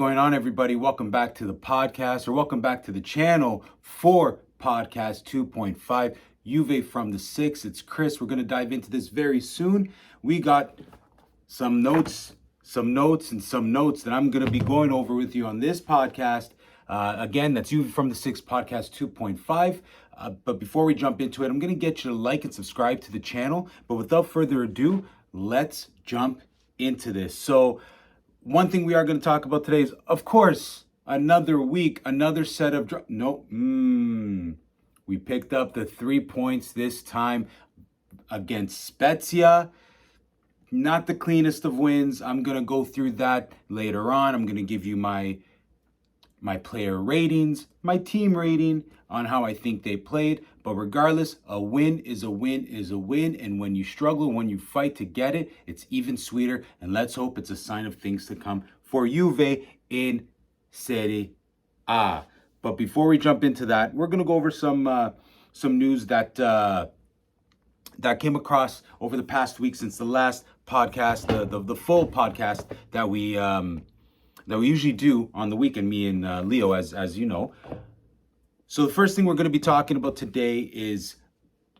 going on, everybody? Welcome back to the podcast, or welcome back to the channel for Podcast 2.5, Juve from the 6. It's Chris. We're going to dive into this very soon. We got some notes that I'm going to be going over with you on this podcast. Again, that's Juve from the 6 Podcast 2.5. But before we jump into it, I'm going to get you to like and subscribe to the channel. But without further ado, let's jump into this. So, one thing we are going to talk about today is, of course, another week, another set of... We picked up the 3 points this time against Spezia. Not the cleanest of wins. I'm going to go through that later on. I'm going to give you my player ratings, my team rating on how I think they played. But regardless, a win is a win is a win. And when you struggle, when you fight to get it, it's even sweeter. And let's hope it's a sign of things to come for Juve in Serie A. But before we jump into that, we're going to go over some news that came across over the past week since the last podcast, the full podcast that we usually do on the weekend, me and Leo, as you know. So the first thing we're going to be talking about today is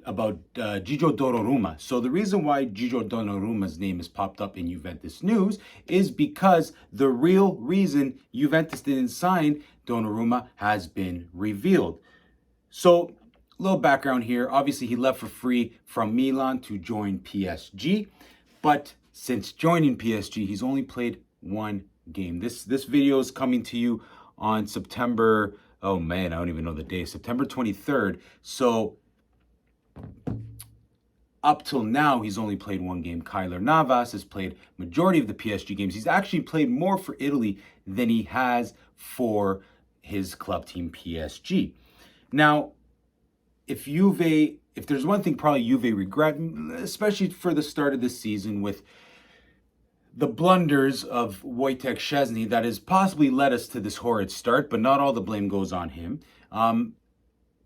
about Gigio Donnarumma. So the reason why Gigio Donnarumma's name has popped up in Juventus news is because the real reason Juventus didn't sign Donnarumma has been revealed. So, a little background here. Obviously, he left for free from Milan to join PSG. But since joining PSG, he's only played one game. This video is coming to you on September... Oh man, I don't even know the day. September 23rd. So up till now, he's only played one game. Keylor Navas has played majority of the PSG games. He's actually played more for Italy than he has for his club team PSG. Now, if there's one thing probably Juve regret, especially for the start of the season with the blunders of Wojciech Szczesny that has possibly led us to this horrid start, but not all the blame goes on him.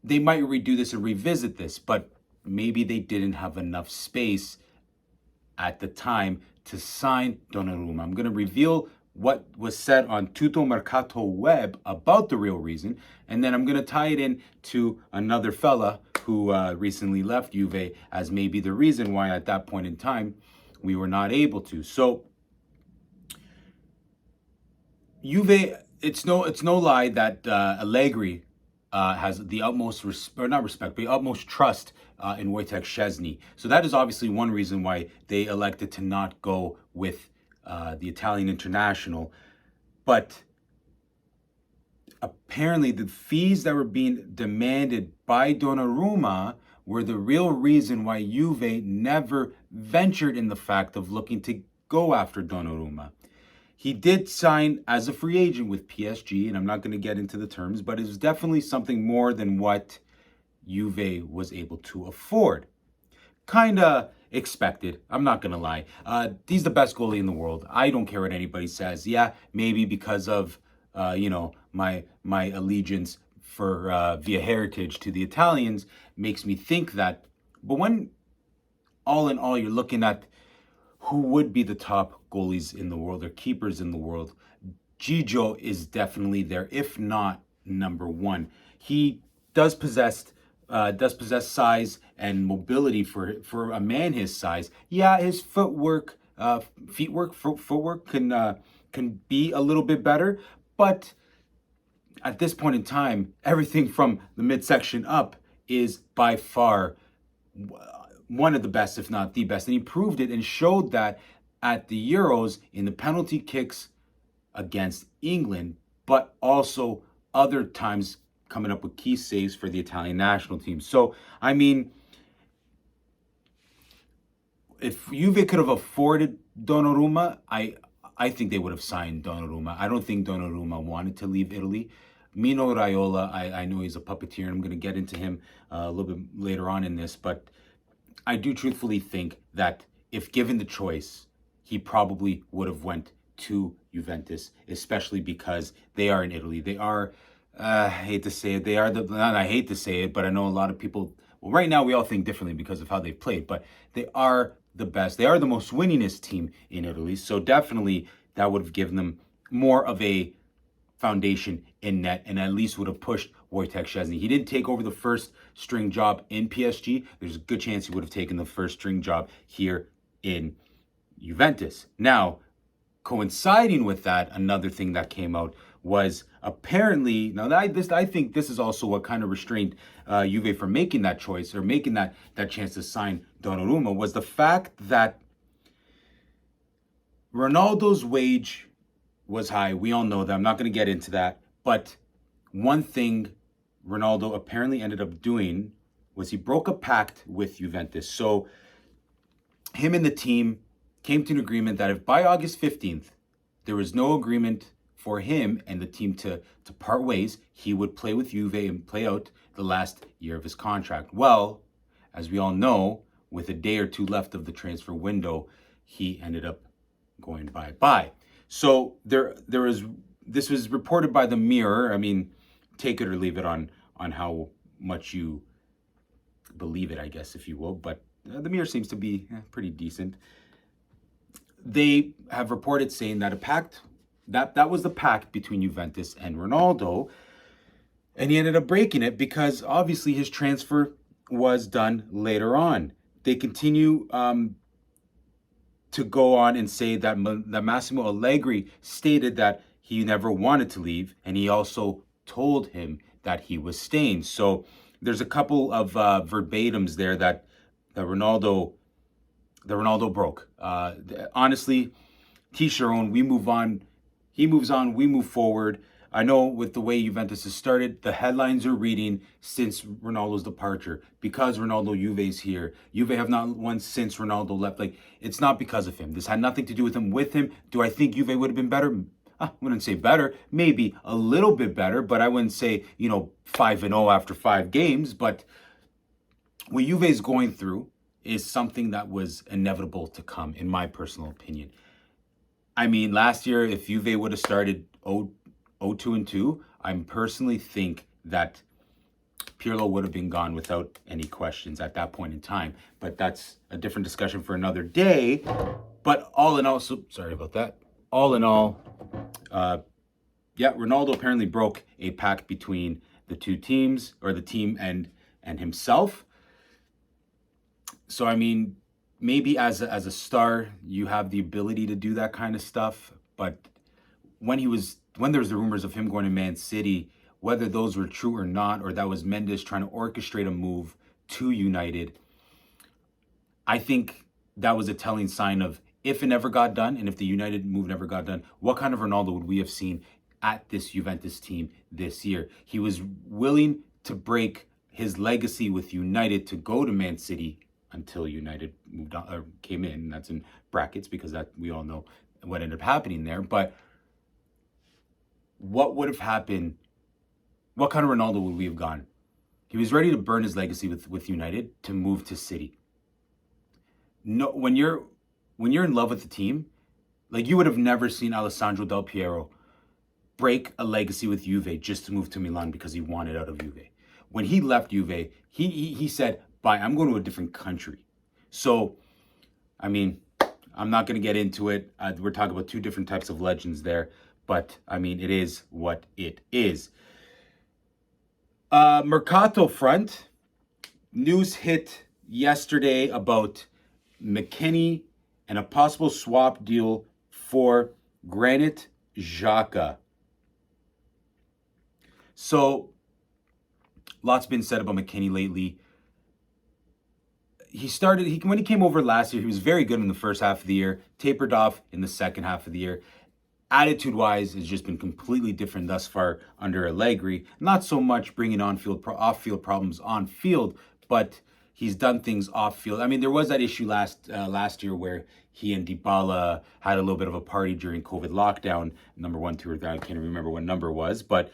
They might redo this and revisit this, but maybe they didn't have enough space at the time to sign Donnarumma. I'm going to reveal what was said on Tutto Mercato web about the real reason, and then I'm going to tie it in to another fella who recently left Juve as maybe the reason why at that point in time we were not able to. So Juve, it's no lie that Allegri has the utmost utmost trust in Wojciech Szczesny. So that is obviously one reason why they elected to not go with the Italian international. But apparently the fees that were being demanded by Donnarumma were the real reason why Juve never ventured in the fact of looking to go after Donnarumma. He did sign as a free agent with PSG, and I'm not going to get into the terms, but it was definitely something more than what Juve was able to afford. Kind of expected, I'm not going to lie. He's the best goalie in the world. I don't care what anybody says. Yeah, maybe because of, my allegiance for via heritage to the Italians makes me think that. But when all in all, you're looking at who would be the top goalies in the world or keepers in the world, Gigio is definitely there, if not number one. He does possess size and mobility for a man his size. Yeah, his footwork can be a little bit better, but at this point in time, everything from the midsection up is by far one of the best, if not the best. And he proved it and showed that at the Euros in the penalty kicks against England, but also other times coming up with key saves for the Italian national team. So, I mean, if Juve could have afforded Donnarumma, I think they would have signed Donnarumma. I don't think Donnarumma wanted to leave Italy. Mino Raiola, I know he's a puppeteer, and I'm going to get into him a little bit later on in this, but I do truthfully think that if given the choice, he probably would have went to Juventus, especially because they are in Italy. They are, I hate to say it, I hate to say it, but I know a lot of people, well, right now we all think differently because of how they've played, but they are the best. They are the most winningest team in Italy. So definitely that would have given them more of a foundation in net and at least would have pushed Wojtek Szczesny. He didn't take over the first string job in PSG. There's a good chance he would have taken the first string job here in Juventus. Now, coinciding with that, another thing that came out was apparently, now that I think this is also what kind of restrained Juve from making that choice or making that chance to sign Donnarumma, was the fact that Ronaldo's wage was high. We all know that. I'm not going to get into that. But one thing Ronaldo apparently ended up doing was he broke a pact with Juventus. So him and the team came to an agreement that if by August 15th, there was no agreement for him and the team to part ways, he would play with Juve and play out the last year of his contract. Well, as we all know, with a day or two left of the transfer window, he ended up going bye-bye. So this was reported by the Mirror. I mean, take it or leave it on how much you believe it, I guess, if you will. But the Mirror seems to be pretty decent. They have reported saying that a pact, that was the pact between Juventus and Ronaldo, and he ended up breaking it because obviously his transfer was done later on. They continue to go on and say that Massimo Allegri stated that he never wanted to leave, and he also told him that he was staying. So there's a couple of verbatims there that Ronaldo broke. Honestly, T-Sharon, we move on. He moves on. We move forward. I know with the way Juventus has started, the headlines are reading since Ronaldo's departure. Because Ronaldo, Juve's here. Juve have not won since Ronaldo left. Like, it's not because of him. This had nothing to do with him. With him, do I think Juve would have been better? I wouldn't say better. Maybe a little bit better, but I wouldn't say, 5-0 after 5 games. But what Juve is going through is something that was inevitable to come, in my personal opinion. I mean, last year, if Juve would have started 0-2-2, I personally think that Pirlo would have been gone without any questions at that point in time. But that's a different discussion for another day. But all in all, sorry about that. All in all, Ronaldo apparently broke a pact between the two teams, or the team and himself. So, I mean, maybe as a star, you have the ability to do that kind of stuff. But when there was the rumors of him going to Man City, whether those were true or not, or that was Mendes trying to orchestrate a move to United, I think that was a telling sign of, if it never got done, and if the United move never got done, what kind of Ronaldo would we have seen at this Juventus team this year? He was willing to break his legacy with United to go to Man City until United moved on, or came in. And that's in brackets because that we all know what ended up happening there. But what would have happened? What kind of Ronaldo would we have gone? He was ready to burn his legacy with United to move to City. No, when you're in love with the team, like, you would have never seen Alessandro Del Piero break a legacy with Juve just to move to Milan because he wanted out of Juve. When he left Juve, he said, bye, I'm going to a different country. So, I mean, I'm not going to get into it. We're talking about two different types of legends there. But, I mean, it is what it is. Mercato front. News hit yesterday about McKennie and a possible swap deal for Granit Xhaka. So, lots been said about McKennie lately. When he came over last year, he was very good in the first half of the year, tapered off in the second half of the year. Attitude-wise, it's just been completely different thus far under Allegri. Not so much bringing off-field problems on field, but he's done things off-field. I mean, there was that issue last year where he and Dybala had a little bit of a party during COVID lockdown. Number 1, 2, or 3, I can't remember what number was, but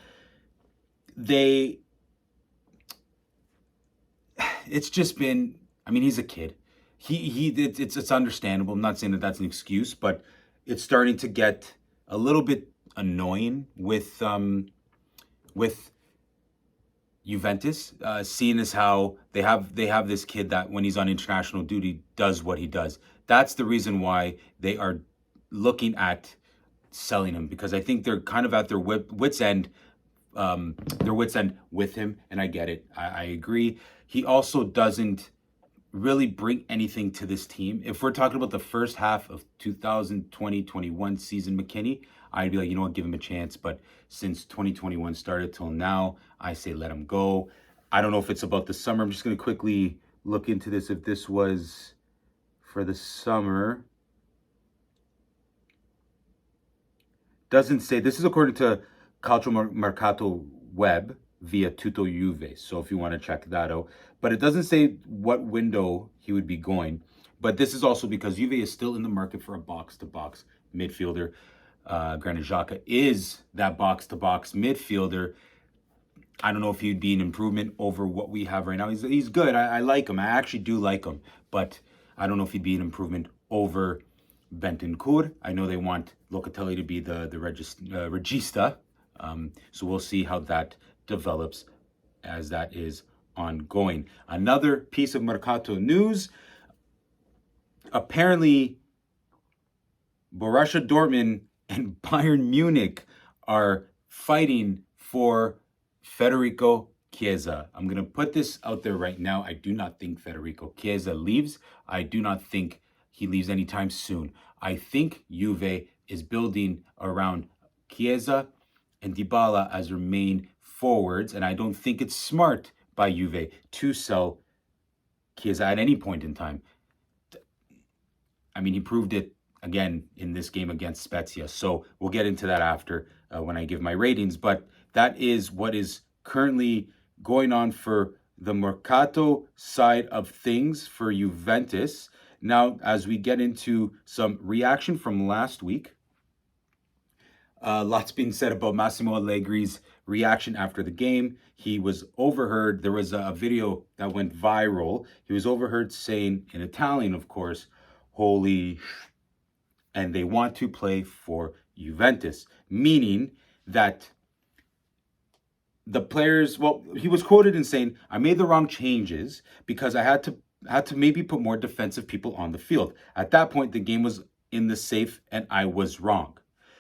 it's just been, I mean, he's a kid. It's understandable. I'm not saying that that's an excuse, but it's starting to get a little bit annoying with Juventus, seeing as how they have this kid that when he's on international duty does what he does. That's the reason why they are looking at selling him because I think they're kind of at their wits end. Their wits end with him, and I get it. I agree. He also doesn't really bring anything to this team. If we're talking about the first half of 2020-21 season, McKinney, I'd be like, you know what, give him a chance. But since 2021 started till now, I say let him go. I don't know if it's about the summer. I'm just going to quickly look into this. If this was for the summer, doesn't say. This is according to Calcio Mercato web via Tutto Juve. So if you want to check that out. But it doesn't say what window he would be going. But this is also because Juve is still in the market for a box-to-box midfielder. Granit Xhaka is that box-to-box midfielder. I don't know if he'd be an improvement over what we have right now. He's good. I like him. I actually do like him. But I don't know if he'd be an improvement over Bentancur. I know they want Locatelli to be the regista. So we'll see how that develops as that is ongoing. Another piece of Mercato news. Apparently, Borussia Dortmund and Bayern Munich are fighting for Federico Chiesa. I'm going to put this out there right now. I do not think Federico Chiesa leaves. I do not think he leaves anytime soon. I think Juve is building around Chiesa and Dybala as their main forwards, and I don't think it's smart by Juve to sell Chiesa at any point in time. I mean, he proved it again in this game against Spezia. So we'll get into that after when I give my ratings. But that is what is currently going on for the Mercato side of things for Juventus. Now, as we get into some reaction from last week, lots being said about Massimo Allegri's reaction after the game. He was overheard. There was a video that went viral. He was overheard saying, in Italian, of course, holy and they want to play for Juventus, meaning that the players, well, he was quoted in saying, I made the wrong changes because I had to maybe put more defensive people on the field. At that point, the game was in the safe and I was wrong.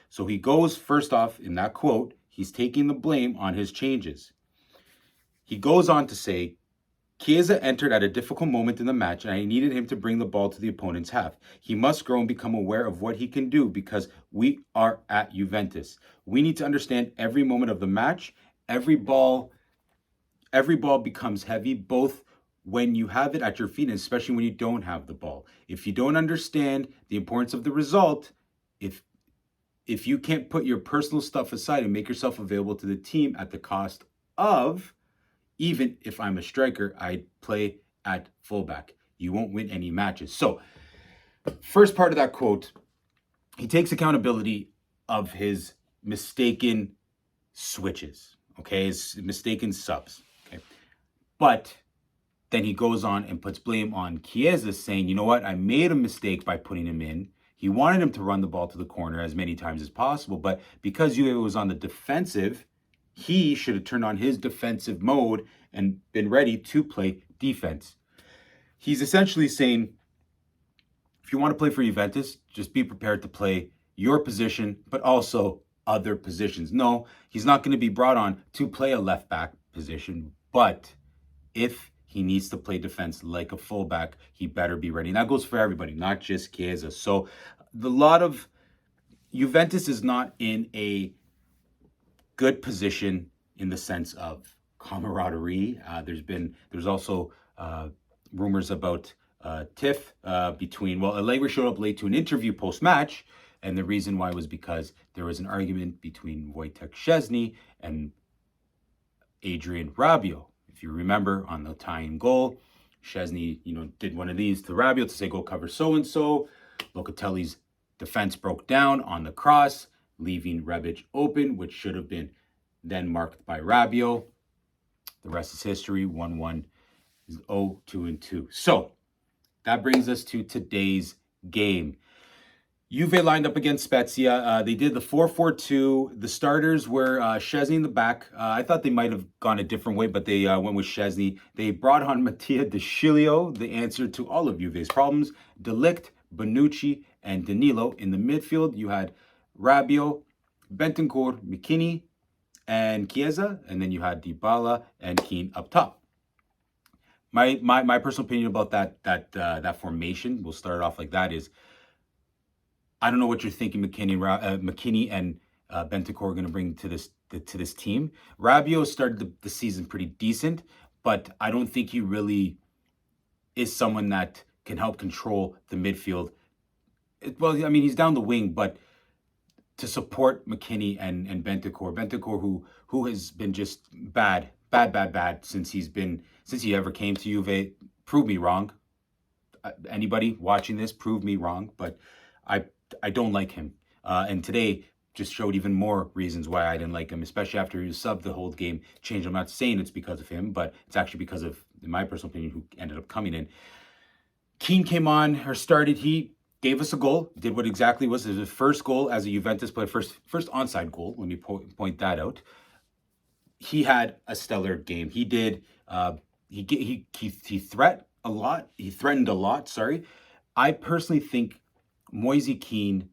So he goes, first off, in that quote, he's taking the blame on his changes. He goes on to say, Chiesa entered at a difficult moment in the match, and I needed him to bring the ball to the opponent's half. He must grow and become aware of what he can do because we are at Juventus. We need to understand every moment of the match. Every ball becomes heavy, both when you have it at your feet and especially when you don't have the ball. If you don't understand the importance of the result, if you can't put your personal stuff aside and make yourself available to the team at the cost of, even if I'm a striker, I play at fullback, you won't win any matches. So, first part of that quote, he takes accountability of his mistaken switches, okay, his mistaken subs, okay. But then he goes on and puts blame on Chiesa, saying, you know what, I made a mistake by putting him in. He wanted him to run the ball to the corner as many times as possible, but because Juve was on the defensive, he should have turned on his defensive mode and been ready to play defense. He's essentially saying, if you want to play for Juventus, just be prepared to play your position, but also other positions. No, he's not going to be brought on to play a left back position, but if he needs to play defense like a fullback, he better be ready. And that goes for everybody, not just Chiesa. So the lot of Juventus is not in a good position in the sense of camaraderie. There's also rumors about tiff between, well, Allegri showed up late to an interview post-match, and the reason why was because there was an argument between Wojciech Szczęsny and Adrian Rabiot. If you remember, on the tying goal, Szczęsny, did one of these to Rabiot to say, go cover so-and-so. Locatelli's defense broke down on the cross, leaving Rebic open, which should have been then marked by Rabiot. The rest is history. 1-1 is 0-2-2. So that brings us to today's game. Juve lined up against Spezia. They did the 4-4-2. The starters were Szczęsny in the back. I thought they might have gone a different way, but they went with Szczęsny. They brought on Mattia De Sciglio, the answer to all of Juve's problems. De Ligt, Bonucci, and Danilo. In the midfield, you had Rabiot, Bentancur, McKennie, and Chiesa, and then you had Dybala and Keane up top. My personal opinion about that formation, we'll start it off like that, is I don't know what you're thinking McKennie and Bentancur are going to bring to this team. Rabiot started the season pretty decent, but I don't think he really is someone that can help control the midfield. Well, I mean, he's down the wing, but to support McKennie and Bentancur, who has been just bad since he ever came to Juve. Prove me wrong. Anybody watching this, prove me wrong. But I don't like him. And today just showed even more reasons why I didn't like him, especially after he was subbed the whole game. Changed. I'm not saying it's because of him, but it's actually because of, in my personal opinion, who ended up coming in. Keane came on or started. He gave us a goal, did what exactly was his first goal as a Juventus player, first onside goal. Let me point that out. He had a stellar game. He did. He threatened a lot. He threatened a lot. Sorry, I personally think Moise Keane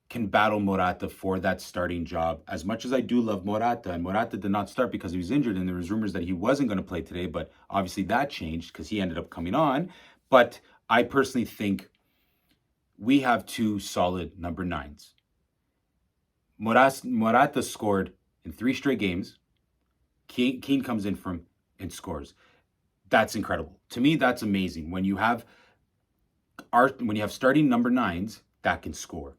can battle Morata for that starting job. As much as I do love Morata, and Morata did not start because he was injured, and there was rumors that he wasn't going to play today, but obviously that changed because he ended up coming on. But I personally think we have two solid number 9s. Morata scored in 3 straight games. Keane comes in and scores. That's incredible. To me, that's amazing. When you have starting number 9s that can score.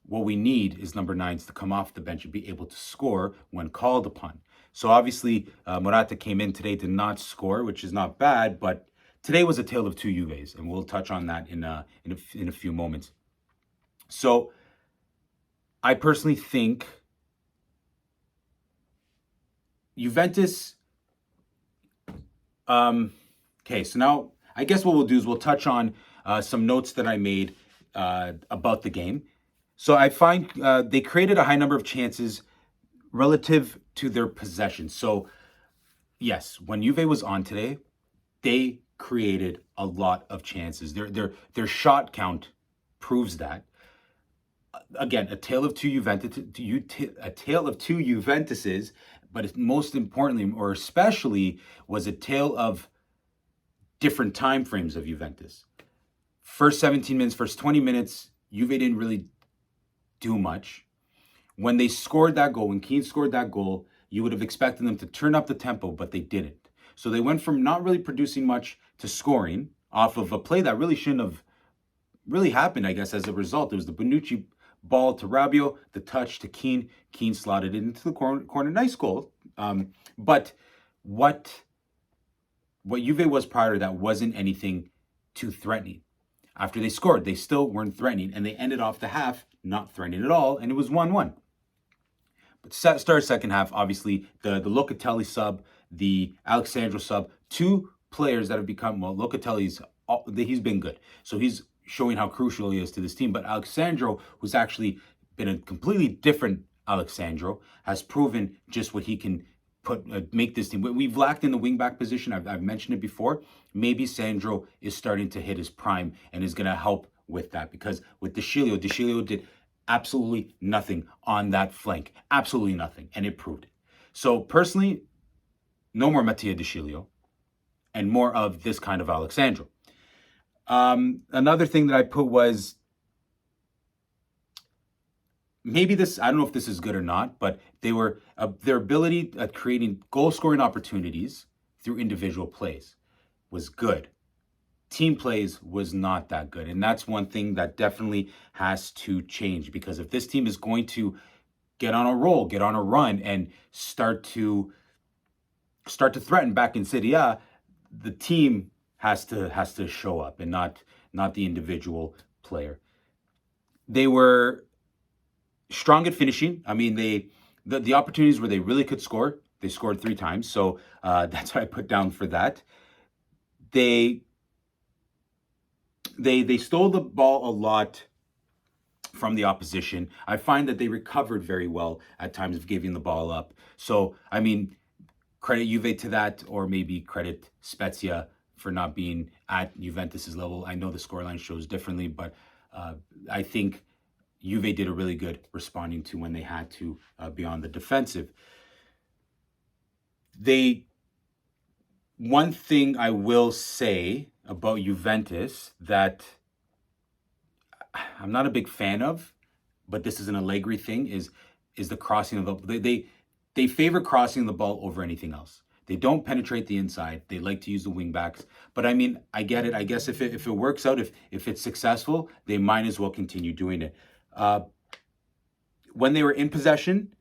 What we need is number 9s to come off the bench and be able to score when called upon. So obviously, Morata came in today, did not score, which is not bad, but today was a tale of 2 Juves, and we'll touch on that in a few moments. So I personally think Juventus. Okay, so now I guess what we'll do is we'll touch on some notes that I made about the game. So I find they created a high number of chances relative to their possession. So yes, when Juve was on today, they created a lot of chances. Their shot count proves that. Again, a tale of two Juventuses, but most importantly, or especially, was a tale of different time frames of Juventus. First 17 minutes, first 20 minutes, Juve didn't really do much. When they scored that goal, when Keane scored that goal, you would have expected them to turn up the tempo, but they didn't. So they went from not really producing much to scoring off of a play that really shouldn't have really happened, I guess, as a result. It was the Bonucci ball to Rabiot, the touch to Keane. Keane slotted it into the corner. Nice goal. But what Juve was prior to that wasn't anything too threatening. After they scored, they still weren't threatening, and they ended off the half not threatening at all, and it was 1-1. But start second half, obviously, the Locatelli sub, the Alex Sandro sub, 2 players that have become, well, he's been good. So he's showing how crucial he is to this team. But Alex Sandro, who's actually been a completely different Alex Sandro, has proven just what he can make this team. We've lacked in the wingback position. I've mentioned it before. Maybe Sandro is starting to hit his prime and is going to help with that, because with De Sciglio did absolutely nothing on that flank. Absolutely nothing. And it proved it. So personally, no more Mattia De Sciglio and more of this kind of Alex Sandro. Another thing that I put was, maybe this, I don't know if this is good or not, but their ability at creating goal-scoring opportunities through individual plays was good. Team plays was not that good. And that's one thing that definitely has to change, because if this team is going to get on a roll, get on a run, and start to threaten back in Serie A, the team has to show up and not the individual player. They were strong at finishing. I mean, the opportunities where they really could score, they scored 3 times. So that's what I put down for that. They stole the ball a lot from the opposition. I find that they recovered very well at times of giving the ball up. So, I mean, credit Juve to that, or maybe credit Spezia for not being at Juventus's level. I know the scoreline shows differently, but I think Juve did a really good responding to when they had to be on the defensive. One thing I will say about Juventus that I'm not a big fan of, but this is an Allegri thing, is the crossing of the they favor crossing the ball over anything else. They don't penetrate the inside. They like to use the wing backs. But I mean, I get it. I guess if it works out, if it's successful, they might as well continue doing it. When they were in possession,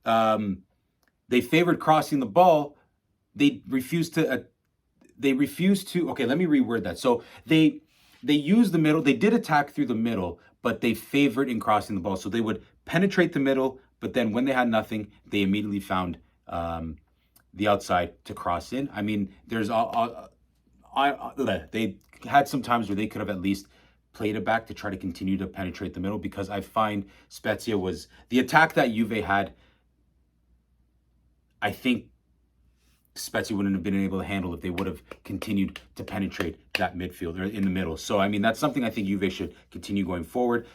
they favored crossing the ball. They refused to. Okay, let me reword that. So they used the middle. They did attack through the middle, but they favored in crossing the ball. So they would penetrate the middle, but then when they had nothing, they immediately found the outside to cross in. I mean, they had some times where they could have at least played it back to try to continue to penetrate the middle, because I find Spezia was the attack that Juve had. I think Spezia wouldn't have been able to handle if they would have continued to penetrate that midfield or in the middle. So, I mean, that's something I think Juve should continue going forward.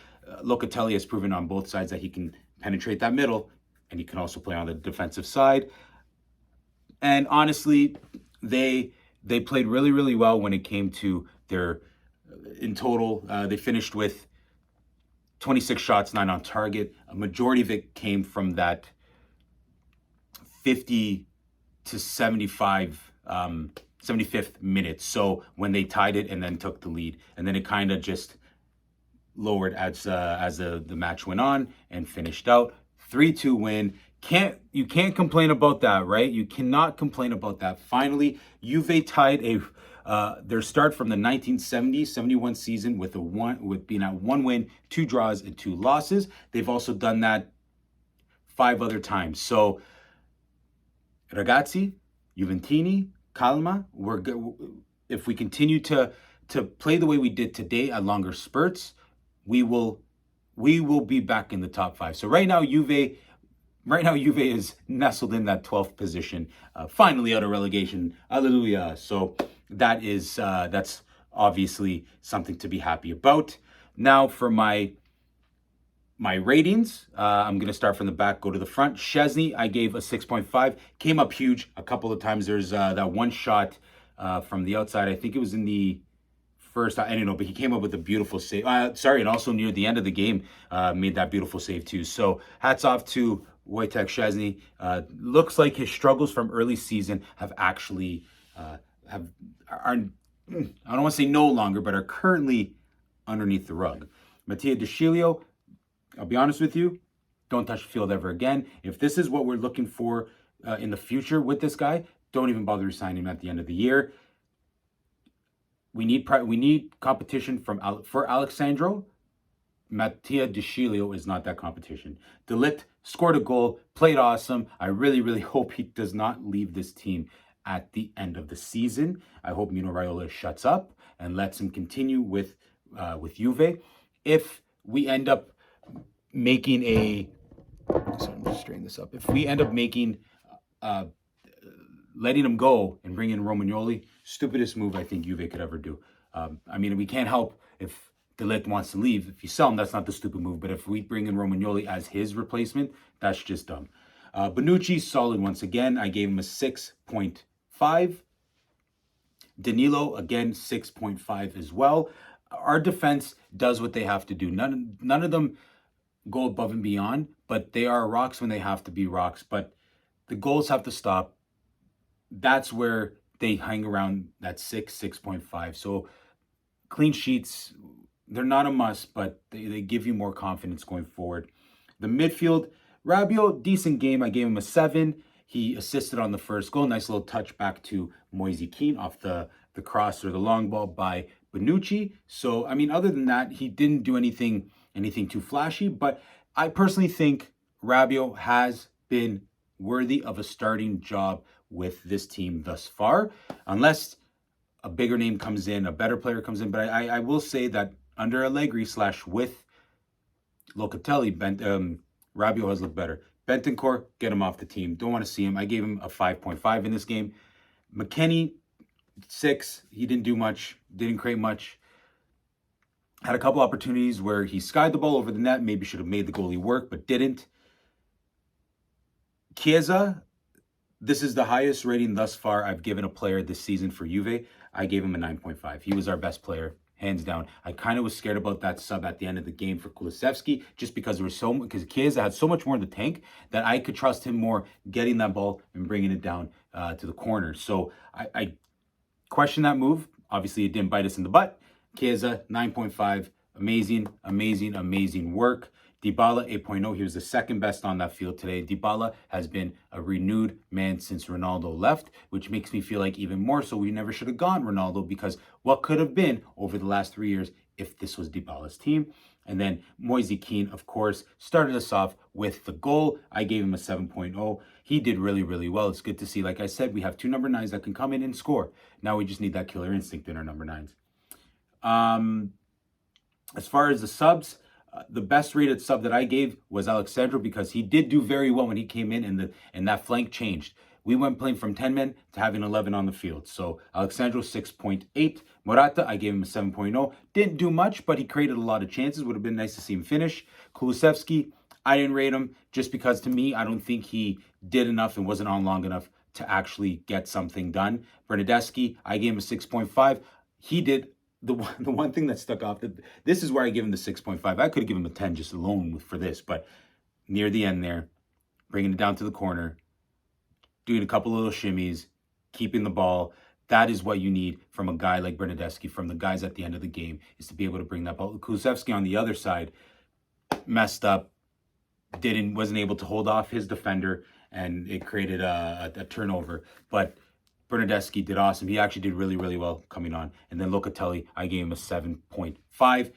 Locatelli has proven on both sides that he can penetrate that middle, and he can also play on the defensive side. And honestly, they played really, really well when it came to their, in total, they finished with 26 shots, 9 on target. A majority of it came from that 50 to 75th minute. So when they tied it and then took the lead, and then it kind of just lowered as the match went on and finished out 3-2 win. You can't complain about that, right? You cannot complain about that. Finally, Juve tied their start from the 1970-71 season with being at 1 win, 2 draws, and 2 losses. They've also done that 5 other times. So, ragazzi, Juventini, calma. If we continue to play the way we did today at longer spurts, we will be back in the top 5. So right now Juve is nestled in that 12th position, finally out of relegation. Hallelujah. So that's obviously something to be happy about. Now for my ratings, I'm going to start from the back, go to the front. Szczesny, I gave a 6.5. Came up huge a couple of times. There's that one shot from the outside. I think it was in the first, I don't know, but he came up with a beautiful save. And also near the end of the game, made that beautiful save too. So hats off to Wojtek Szczesny. Looks like his struggles from early season have actually, are I don't want to say no longer, but are currently underneath the rug. Mattia De Sciglio, I'll be honest with you, don't touch the field ever again. If this is what we're looking for in the future with this guy, don't even bother resigning him at the end of the year. We need competition for Alexandro. Mattia De Sciglio is not that competition. De Ligt scored a goal, played awesome. I really, really hope he does not leave this team at the end of the season. I hope Mino Raiola shuts up and lets him continue with Juve. If we end up making I'm just straighten this up. If we end up making letting him go and bring in Romagnoli, stupidest move I think Juve could ever do. I mean, we can't help if De Ligt wants to leave. If you sell him, that's not the stupid move. But if we bring in Romagnoli as his replacement, that's just dumb. Bonucci, solid once again. I gave him a 6.5. Danilo, again, 6.5 as well. Our defense does what they have to do. None of them go above and beyond, but they are rocks when they have to be rocks. But the goals have to stop. That's where they hang around that 6.5. So clean sheets, they're not a must, but they give you more confidence going forward. The midfield, Rabiot, decent game. I gave him a 7. He assisted on the first goal. Nice little touch back to Moise Kean off the cross or the long ball by Bonucci. So, I mean, other than that, he didn't do anything too flashy. But I personally think Rabiot has been worthy of a starting job with this team thus far, unless a bigger name comes in, a better player comes in. But I will say that under Allegri / with Locatelli, Rabiot has looked better. Bentancur, get him off the team. Don't want to see him. I gave him a 5.5 in this game. McKennie, 6. He didn't do much, didn't create much. Had a couple opportunities where he skied the ball over the net, maybe should have made the goalie work, but didn't. Chiesa, this is the highest rating thus far I've given a player this season for Juve. I gave him a 9.5. He was our best player, hands down. I kind of was scared about that sub at the end of the game for Kulusevski, just because because Chiesa had so much more in the tank that I could trust him more getting that ball and bringing it down to the corner. So I question that move. Obviously, it didn't bite us in the butt. Chiesa, 9.5. Amazing, amazing, amazing work. Dybala, 8.0. He was the second best on that field today. Dybala has been a renewed man since Ronaldo left, which makes me feel like even more so we never should have gone Ronaldo, because what could have been over the last 3 years if this was Dybala's team. And then Moise Kean, of course, started us off with the goal. I gave him a 7.0. He did really, really well. It's good to see. Like I said, we have two number 9s that can come in and score. Now we just need that killer instinct in our number 9s. As far as the subs, the best rated sub that I gave was Alexandro, because he did do very well when he came in and that flank changed. We went playing from 10 men to having 11 on the field. So Alexandro, 6.8. Morata, I gave him a 7.0. Didn't do much, but he created a lot of chances. Would have been nice to see him finish. Kulusevski, I didn't rate him just because, to me, I don't think he did enough and wasn't on long enough to actually get something done. Bernardeschi, I gave him a 6.5. He did the one thing that stuck out. This is where I give him the 6.5. I could have given him a 10 just alone for this, but near the end there, bringing it down to the corner, doing a couple little shimmies, keeping the ball. That is what you need from a guy like Bernardeschi, from the guys at the end of the game, is to be able to bring that ball. Kulusevski on the other side messed up, wasn't able to hold off his defender, and it created a turnover. But Bernardeschi did awesome. He actually did really, really well coming on. And then Locatelli, I gave him a 7.5.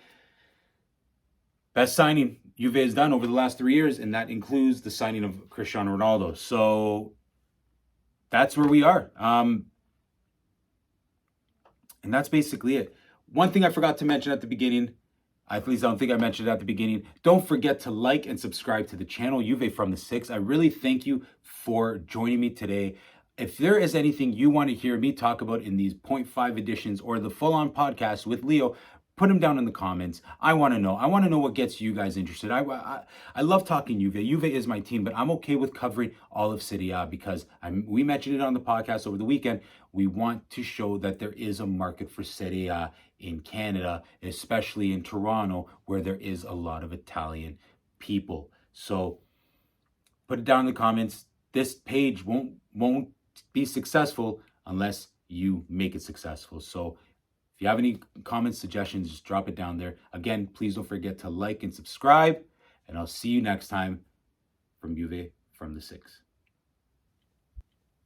Best signing Juve has done over the last 3 years, and that includes the signing of Cristiano Ronaldo. So that's where we are. And that's basically it. One thing I forgot to mention at the beginning, at least I don't think I mentioned it at the beginning, don't forget to like and subscribe to the channel, Juve from the 6. I really thank you for joining me today. If there is anything you want to hear me talk about in these 0.5 editions or the full-on podcast with Leo, put them down in the comments. I want to know. I want to know what gets you guys interested. I love talking Juve. Juve is my team, but I'm okay with covering all of Serie A because we mentioned it on the podcast over the weekend. We want to show that there is a market for Serie A in Canada, especially in Toronto, where there is a lot of Italian people. So put it down in the comments. This page won't be successful unless you make it successful. So if you have any comments, suggestions, just drop it down there. Again, please don't forget to like and subscribe, and I'll see you next time from Juve from the 6.